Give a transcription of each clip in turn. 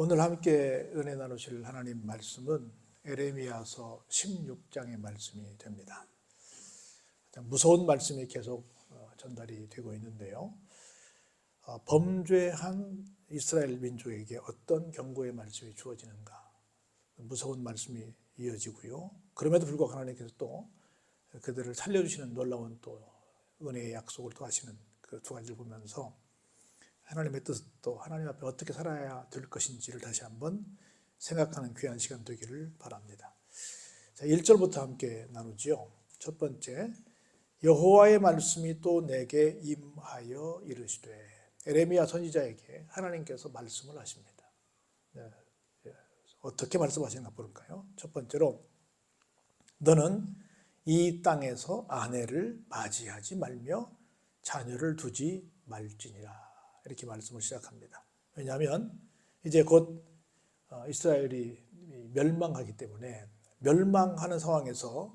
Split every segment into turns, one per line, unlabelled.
오늘 함께 은혜 나누실 하나님 말씀은 에레미야서 16장의 말씀이 됩니다. 무서운 말씀이 계속 전달이 되고 있는데요. 범죄한 이스라엘 민족에게 어떤 경고의 말씀이 주어지는가, 무서운 말씀이 이어지고요. 그럼에도 불구하고 하나님께서 또 그들을 살려주시는 놀라운 또 은혜의 약속을 또 하시는 그 두 가지를 보면서 하나님의 뜻, 또 하나님 앞에 어떻게 살아야 될 것인지를 다시 한번 생각하는 귀한 시간 되기를 바랍니다. 자, 1절부터 함께 나누지요. 첫 번째, 여호와의 말씀이 또 내게 임하여 이르시되. 에레미야 선지자에게 하나님께서 말씀을 하십니다. 어떻게 말씀하시는가 볼까요? 첫 번째로, 너는 이 땅에서 아내를 맞이하지 말며 자녀를 두지 말지니라. 이렇게 말씀을 시작합니다. 왜냐하면 이제 곧 이스라엘이 멸망하기 때문에, 멸망하는 상황에서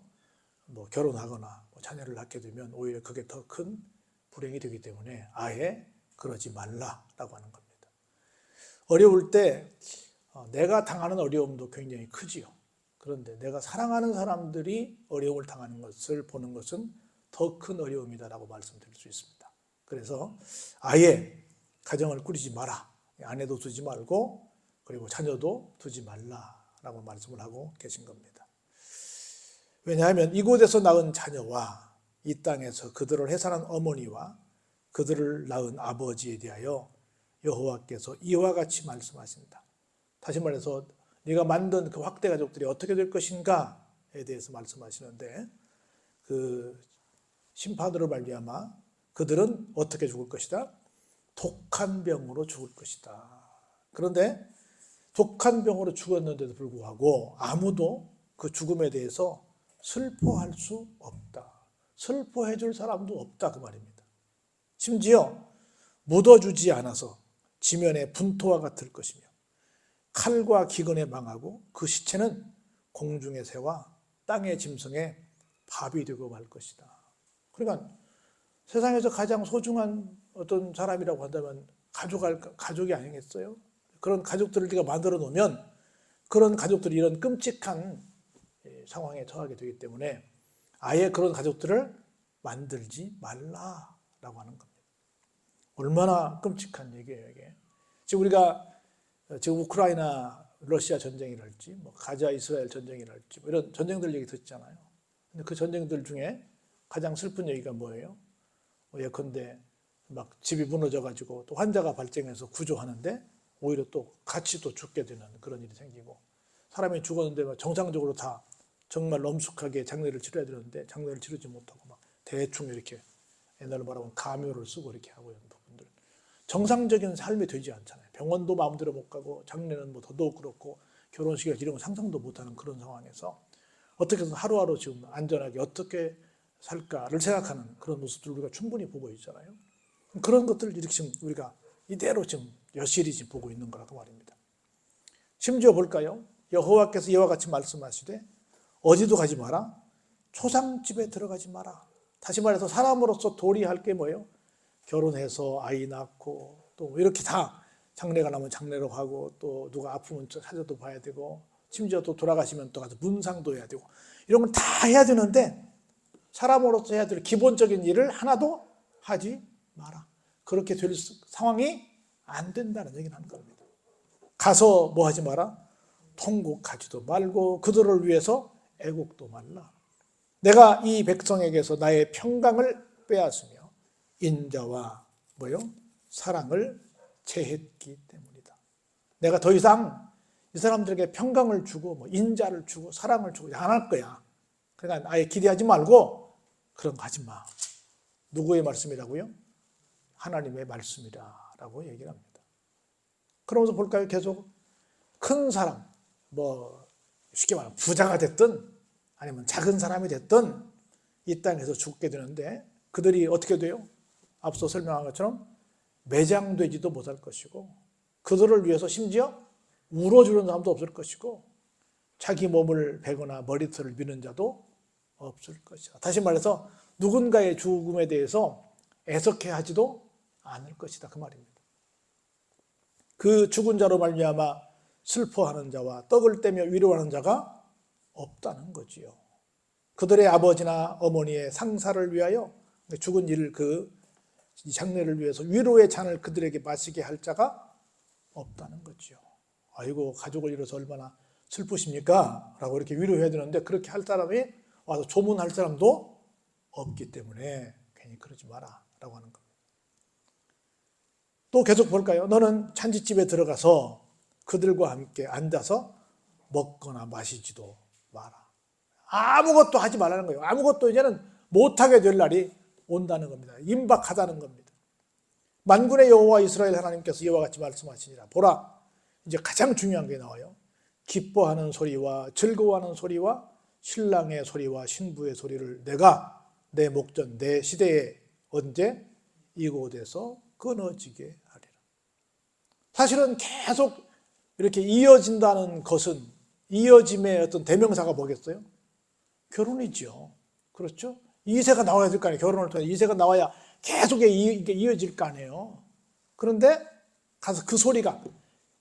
뭐 결혼하거나 자녀를 낳게 되면 오히려 그게 더 큰 불행이 되기 때문에 아예 그러지 말라라고 하는 겁니다. 어려울 때 내가 당하는 어려움도 굉장히 크지요. 그런데 내가 사랑하는 사람들이 어려움을 당하는 것을 보는 것은 더 큰 어려움이다라고 말씀드릴 수 있습니다. 그래서 아예 가정을 꾸리지 마라, 아내도 두지 말고 그리고 자녀도 두지 말라라고 말씀을 하고 계신 겁니다. 왜냐하면 이곳에서 낳은 자녀와 이 땅에서 그들을 해산한 어머니와 그들을 낳은 아버지에 대하여 여호와께서 이와 같이 말씀하신다. 다시 말해서 네가 만든 그 확대 가족들이 어떻게 될 것인가에 대해서 말씀하시는데, 그 심판으로 말미암아 그들은 어떻게 죽을 것이다? 독한 병으로 죽을 것이다. 그런데 독한 병으로 죽었는데도 불구하고 아무도 그 죽음에 대해서 슬퍼할 수 없다. 슬퍼해 줄 사람도 없다, 그 말입니다. 심지어 묻어주지 않아서 지면에 분토와 같을 것이며 칼과 기근에 망하고 그 시체는 공중의 새와 땅의 짐승의 밥이 되고 말 것이다. 그러니까 세상에서 가장 소중한 어떤 사람이라고 한다면 가족이 아니겠어요? 그런 가족들을 우리가 만들어 놓으면 그런 가족들이 이런 끔찍한 상황에 처하게 되기 때문에 아예 그런 가족들을 만들지 말라라고 하는 겁니다. 얼마나 끔찍한 얘기예요, 이게. 지금 우리가 지금 우크라이나 러시아 전쟁이랄지 뭐 가자 이스라엘 전쟁이랄지 뭐 이런 전쟁들 얘기 듣잖아요. 근데 그 전쟁들 중에 가장 슬픈 얘기가 뭐예요? 예컨대 막 집이 무너져가지고 또 환자가 발생해서 구조하는데 오히려 또 같이 또 죽게 되는 그런 일이 생기고, 사람이 죽었는데 정상적으로 다 정말 엄숙하게 장례를 치러야 되는데 장례를 치르지 못하고 막 대충 이렇게 옛날로 말하면 가묘를 쓰고 이렇게 하고 이런 부분들, 정상적인 삶이 되지 않잖아요. 병원도 마음대로 못 가고 장례는 뭐 더더욱 그렇고 결혼식이나 이런 거 상상도 못하는 그런 상황에서 어떻게 해서 하루하루 지금 안전하게 어떻게 살까를 생각하는 그런 모습들 우리가 충분히 보고 있잖아요. 그런 것들을 이렇게 지금 우리가 이대로 지금 여실히 지금 보고 있는 거라고 말입니다. 심지어 볼까요? 여호와께서 이와 같이 말씀하시되 어디도 가지 마라, 초상집에 들어가지 마라. 다시 말해서 사람으로서 도리할 게 뭐예요? 결혼해서 아이 낳고 또 이렇게 다 장례가 나면 장례로 가고 또 누가 아프면 찾아도 봐야 되고 심지어 또 돌아가시면 또 가서 문상도 해야 되고 이런 걸 다 해야 되는데 사람으로서 해야 될 기본적인 일을 하나도 하지 마라. 그렇게 될 상황이 안 된다는 얘기를 하는 겁니다. 가서 뭐 하지 마라? 통곡하지도 말고 그들을 위해서 애곡도 말라. 내가 이 백성에게서 나의 평강을 빼앗으며 인자와 뭐요? 사랑을 제했기 때문이다. 내가 더 이상 이 사람들에게 평강을 주고 뭐 인자를 주고 사랑을 주고 안 할 거야. 그러니까 아예 기대하지 말고 그런 거 하지 마. 누구의 말씀이라고요? 하나님의 말씀이라고 얘기를 합니다. 그러면서 볼까요? 계속 큰 사람, 뭐 쉽게 말하면 부자가 됐든 아니면 작은 사람이 됐든 이 땅에서 죽게 되는데 그들이 어떻게 돼요? 앞서 설명한 것처럼 매장되지도 못할 것이고 그들을 위해서 심지어 울어주는 사람도 없을 것이고 자기 몸을 베거나 머리털을 미는 자도 없을 것이다. 다시 말해서 누군가의 죽음에 대해서 애석해하지도 않을 것이다, 그 말입니다. 그 죽은 자로 말미암아 슬퍼하는 자와 떡을 떼며 위로하는 자가 없다는 거지요. 그들의 아버지나 어머니의 상사를 위하여 죽은 이를 그 장례를 위해서 위로의 잔을 그들에게 마시게 할 자가 없다는 거지요. 아이고 가족을 잃어서 얼마나 슬프십니까? 라고 이렇게 위로해야 되는데 그렇게 할 사람이 와서 조문할 사람도 없기 때문에 괜히 그러지 마라 라고 하는 겁니다. 또 계속 볼까요? 너는 잔치집에 들어가서 그들과 함께 앉아서 먹거나 마시지도 마라. 아무것도 하지 말라는 거예요. 아무것도 이제는 못하게 될 날이 온다는 겁니다. 임박하다는 겁니다. 만군의 여호와 이스라엘 하나님께서 이와 같이 말씀하시니라. 보라, 이제 가장 중요한 게 나와요. 기뻐하는 소리와 즐거워하는 소리와 신랑의 소리와 신부의 소리를 내가 내 목전 내 시대에 언제 이곳에서 끊어지게 하리라. 사실은 계속 이렇게 이어진다는 것은 이어짐의 어떤 대명사가 뭐겠어요? 결혼이죠. 그렇죠? 2세가 나와야 될 거 아니에요. 결혼을 통해 2세가 나와야 계속 이게 이어질 거 아니에요. 그런데 가서 그 소리가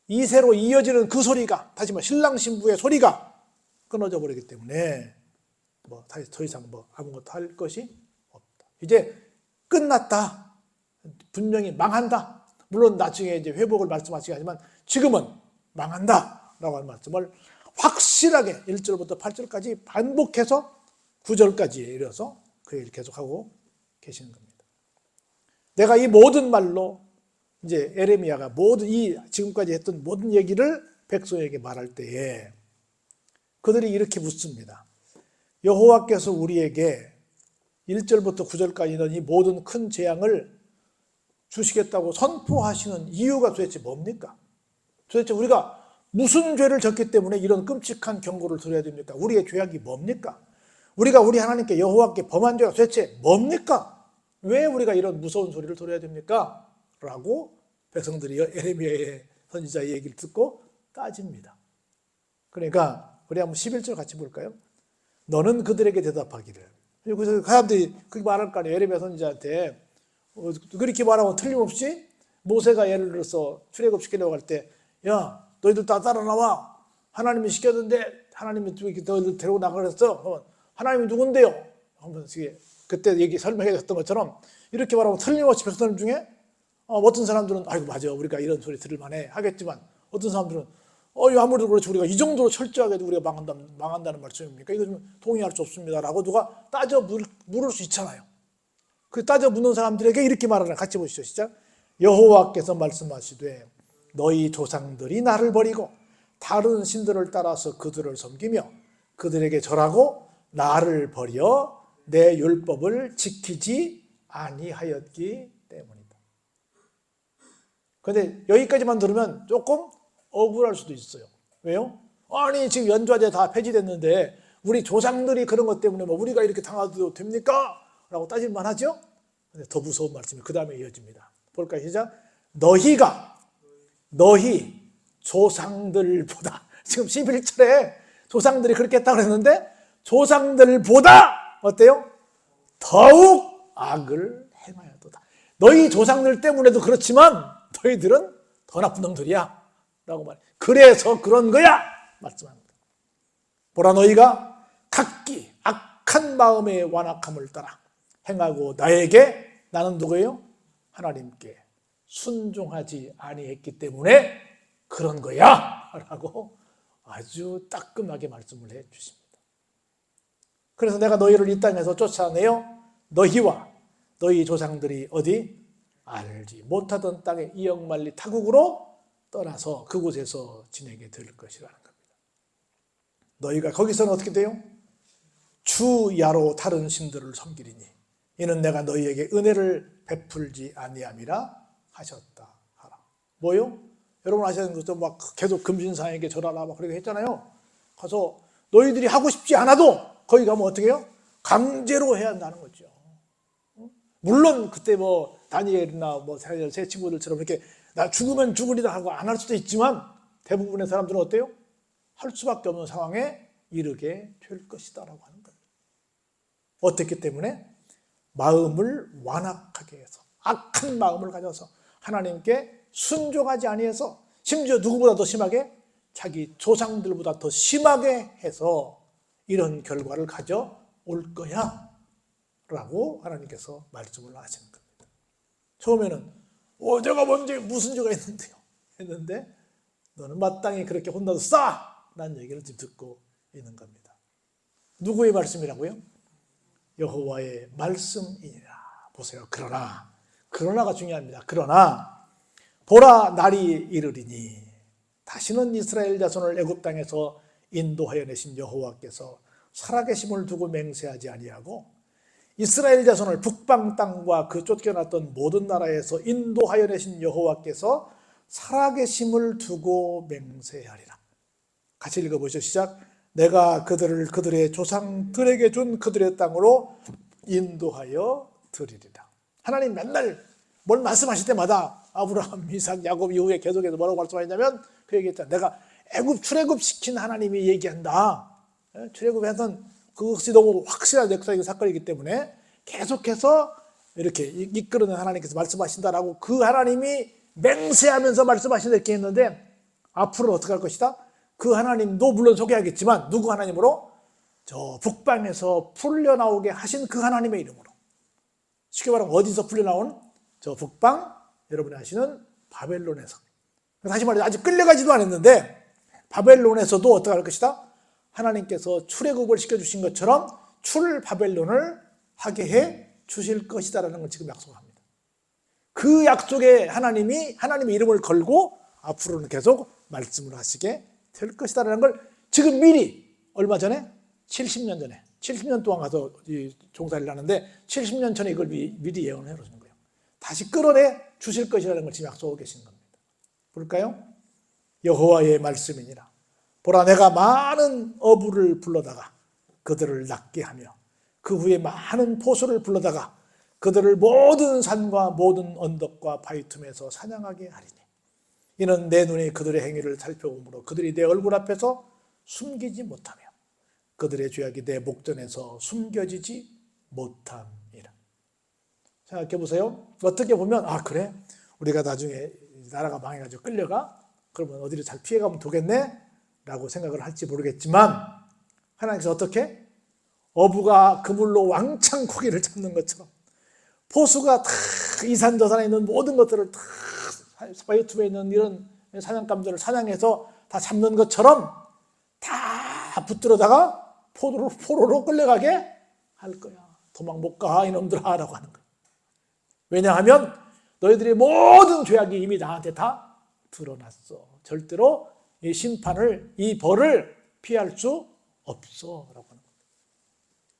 2세로 이어지는 그 소리가 다시 신랑 신부의 소리가 끊어져 버리기 때문에 더 이상 아무것도 할 것이 없다. 이제 끝났다. 분명히 망한다. 물론 나중에 이제 회복을 말씀하시긴 하지만 지금은 망한다라고 하는 말씀을 확실하게 1절부터 8절까지 반복해서 9절까지 이르러서 그 얘기를 계속하고 계시는 겁니다. 내가 이 모든 말로 이제 에레미야가 모든 이 지금까지 했던 모든 얘기를 백성에게 말할 때에 그들이 이렇게 묻습니다. 여호와께서 우리에게 1절부터 9절까지 있는 이 모든 큰 재앙을 주시겠다고 선포하시는 이유가 도대체 뭡니까? 도대체 우리가 무슨 죄를 졌기 때문에 이런 끔찍한 경고를 들어야 됩니까? 우리의 죄악이 뭡니까? 우리가 우리 하나님께 여호와께 범한 죄가 도대체 뭡니까? 왜 우리가 이런 무서운 소리를 들어야 됩니까? 라고 백성들이 에레미야의 선지자의 얘기를 듣고 따집니다. 그러니까 우리 한번 11절 같이 볼까요? 너는 그들에게 대답하기를. 그래서 그 사람들이 그렇게 말할 거 아니에요. 에레미야 선지자한테 그렇게 말하면 틀림없이 모세가 예를 들어서 출애굽시키려고 할 때 야 너희들 다 따라 나와. 하나님이 시켰는데 하나님이 너희들 데리고 나가랬어. 하나님이 누군데요? 그때 얘기 설명해 줬던 것처럼 이렇게 말하면 틀림없이 백성 중에 어떤 사람들은 아이고 맞아 우리가 이런 소리 들을 만해 하겠지만 어떤 사람들은 아무래도 그렇지 우리가 이 정도로 철저하게도 우리가 망한다는 말씀입니까? 이거 좀 동의할 수 없습니다 라고 누가 따져 물을 수 있잖아요. 그 따져 묻는 사람들에게 이렇게 말하는 같이 보시죠. 시작. 여호와께서 말씀하시되 너희 조상들이 나를 버리고 다른 신들을 따라서 그들을 섬기며 그들에게 절하고 나를 버려 내 율법을 지키지 아니하였기 때문이다. 그런데 여기까지만 들으면 조금 억울할 수도 있어요. 왜요? 아니 지금 연좌제 다 폐지됐는데 우리 조상들이 그런 것 때문에 우리가 이렇게 당해도 됩니까? 라고 따질만 하죠? 근데 더 무서운 말씀이 그 다음에 이어집니다. 볼까요? 시작. 너희 조상들보다 지금 11절에 조상들이 그렇게 했다고 했는데 조상들보다 어때요? 더욱 악을 행하였도다. 너희 조상들 때문에도 그렇지만 너희들은 더 나쁜 놈들이야 라고 말해. 그래서 그런 거야 말씀합니다. 보라 너희가 각기 악한 마음의 완악함을 따라 행하고 나는 누구예요? 하나님께 순종하지 아니했기 때문에 그런 거야 라고 아주 따끔하게 말씀을 해 주십니다. 그래서 내가 너희를 이 땅에서 쫓아내어 너희와 너희 조상들이 어디 알지 못하던 땅에 이역만리 타국으로 떠나서 그곳에서 지내게 될 것이라는 겁니다. 너희가 거기서는 어떻게 돼요? 주야로 다른 신들을 섬기리니 이는 내가 너희에게 은혜를 베풀지 아니함이라 하셨다 하라. 뭐요? 여러분 아시는 것도 막 계속 금신상에게 절하라 막 그렇게 했잖아요. 가서 너희들이 하고 싶지 않아도 거기 가면 어떻게 해요? 강제로 해야 한다는 거죠. 물론 그때 다니엘이나 새 친구들처럼 이렇게 나 죽으면 죽으리다 하고 안 할 수도 있지만 대부분의 사람들은 어때요? 할 수밖에 없는 상황에 이르게 될 것이다라고 하는 거예요. 어떻기 때문에? 마음을 완악하게 해서 악한 마음을 가져서 하나님께 순종하지 아니해서 심지어 누구보다 더 심하게 자기 조상들보다 더 심하게 해서 이런 결과를 가져올 거야 라고 하나님께서 말씀을 하시는 겁니다. 처음에는 내가 먼저 무슨 죄가 있는데요 했는데 너는 마땅히 그렇게 혼나도 라는 얘기를 지금 듣고 있는 겁니다. 누구의 말씀이라고요? 여호와의 말씀이니라. 보세요. 그러나가 중요합니다. 그러나 보라 날이 이르리니 다시는 이스라엘 자손을 애굽 땅에서 인도하여 내신 여호와께서 살아계심을 두고 맹세하지 아니하고 이스라엘 자손을 북방 땅과 그 쫓겨났던 모든 나라에서 인도하여 내신 여호와께서 살아계심을 두고 맹세하리라. 같이 읽어보시죠. 시작. 내가 그들을 그들의 조상들에게 준 그들의 땅으로 인도하여 드리리라. 하나님 맨날 뭘 말씀하실 때마다 아브라함, 이삭, 야곱 이후에 계속해서 뭐라고 말씀하셨냐면 그 얘기했잖아요. 내가 애굽 출애굽시킨 하나님이 얘기한다. 출애굽에서는 그것이 너무 확실한 역사적인 사건이기 때문에 계속해서 이렇게 이끌어낸 하나님께서 말씀하신다라고 그 하나님이 맹세하면서 말씀하신다 이렇게 했는데 앞으로는 어떻게 할 것이다? 그 하나님도 물론 소개하겠지만 누구 하나님으로? 저 북방에서 풀려나오게 하신 그 하나님의 이름으로. 쉽게 말하면 어디서 풀려나온? 저 북방 여러분이 아시는 바벨론에서. 다시 말해서 아직 끌려가지도 않았는데 바벨론에서도 어떻게 할 것이다? 하나님께서 출애굽을 시켜주신 것처럼 출 바벨론을 하게 해 주실 것이다라는 걸 지금 약속합니다. 그 약속에 하나님의 이름을 걸고 앞으로는 계속 말씀을 하시게 될 것이다라는 걸 지금 미리 얼마 전에 70년 전에 70년 동안 가서 종살이를 하는데 70년 전에 이걸 미리 예언을 해놓으신 거예요. 다시 끌어내 주실 것이라는 걸 지금 약속하고 계신 겁니다. 볼까요? 여호와의 말씀이니라. 보라 내가 많은 어부를 불러다가 그들을 낫게 하며 그 후에 많은 포수를 불러다가 그들을 모든 산과 모든 언덕과 바위 틈에서 사냥하게 하리니 이는 내 눈이 그들의 행위를 살펴보므로 그들이 내 얼굴 앞에서 숨기지 못하며 그들의 죄악이 내 목전에서 숨겨지지 못함이라. 생각해 보세요. 어떻게 보면 그래 우리가 나중에 나라가 망해가지고 끌려가 그러면 어디를 잘 피해가면 되겠네 라고 생각을 할지 모르겠지만 하나님께서 어떻게? 어부가 그물로 왕창 고기를 잡는 것처럼 포수가 다 이 산 저 산에 있는 모든 것들을 다 바위틈에 있는 이런 사냥감들을 사냥해서 다 잡는 것처럼 다 붙들어다가 포로로 끌려가게 할 거야. 도망 못 가 이놈들아 라고 하는 거야. 왜냐하면 너희들의 모든 죄악이 이미 나한테 다 드러났어. 절대로 이 심판을 이 벌을 피할 수 없어 라고 하는 거야.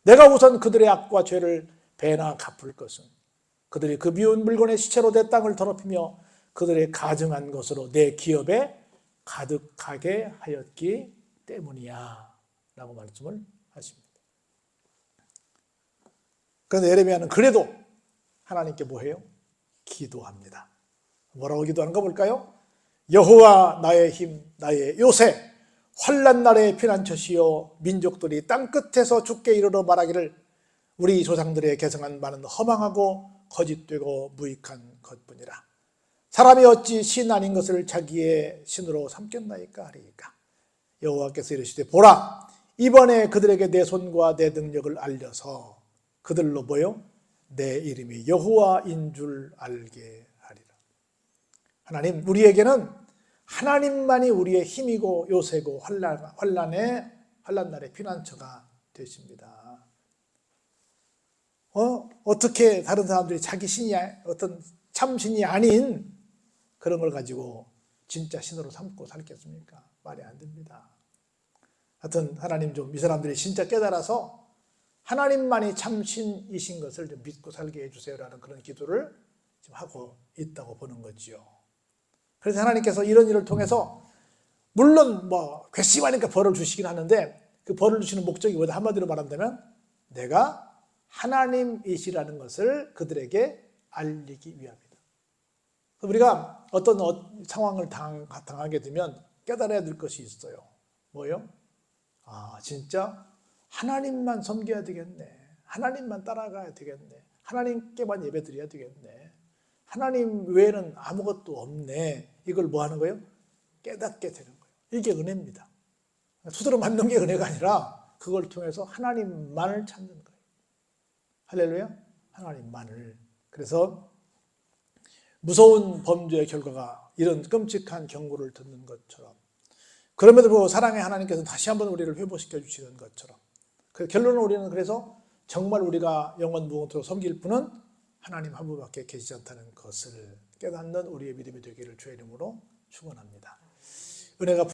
내가 우선 그들의 악과 죄를 배나 갚을 것은 그들이 그 미운 물건의 시체로 내 땅을 더럽히며 그들의 가증한 것으로 내 기업에 가득하게 하였기 때문이야 라고 말씀을 하십니다. 그런데 예레미야는 그래도 하나님께 뭐해요? 기도합니다. 뭐라고 기도하는가 볼까요? 여호와 나의 힘 나의 요새 환난 날의 피난처시요 민족들이 땅끝에서 죽게 이르러 말하기를 우리 조상들의 계승한 말은 허망하고 거짓되고 무익한 것뿐이라. 사람이 어찌 신 아닌 것을 자기의 신으로 삼겠나이까 하리이까. 여호와께서 이르시되 보라 이번에 그들에게 내 손과 내 능력을 알려서 그들로 보여 내 이름이 여호와인 줄 알게 하리라. 하나님 우리에게는 하나님만이 우리의 힘이고 요새고 환난 날의 피난처가 되십니다. 어떻게 다른 사람들이 자기 신이 어떤 참신이 아닌 그런 걸 가지고 진짜 신으로 삼고 살겠습니까? 말이 안 됩니다. 하여튼 하나님 좀 이 사람들이 진짜 깨달아서 하나님만이 참신이신 것을 좀 믿고 살게 해주세요라는 그런 기도를 지금 하고 있다고 보는 거지요. 그래서 하나님께서 이런 일을 통해서 물론 괘씸하니까 벌을 주시긴 하는데 그 벌을 주시는 목적이 뭐다? 한마디로 말한다면 내가 하나님이시라는 것을 그들에게 알리기 위함이다. 우리가 어떤 상황을 당하게 되면 깨달아야 될 것이 있어요. 뭐요? 진짜 하나님만 섬겨야 되겠네. 하나님만 따라가야 되겠네. 하나님께만 예배드려야 되겠네. 하나님 외에는 아무것도 없네. 이걸 뭐 하는 거예요? 깨닫게 되는 거예요. 이게 은혜입니다. 두드러 맞는 게 은혜가 아니라 그걸 통해서 하나님만을 찾는 거예요. 할렐루야. 하나님만을. 그래서 무서운 범죄의 결과가 이런 끔찍한 경고를 듣는 것처럼, 그럼에도 불구하고 사랑의 하나님께서 다시 한번 우리를 회복시켜 주시는 것처럼, 그 결론은 우리는 그래서 정말 우리가 영원 무궁토록 섬길 분은 하나님 한 분밖에 계시지 않다는 것을 깨닫는 우리의 믿음이 되기를 주의 이름으로 축원합니다. 은혜가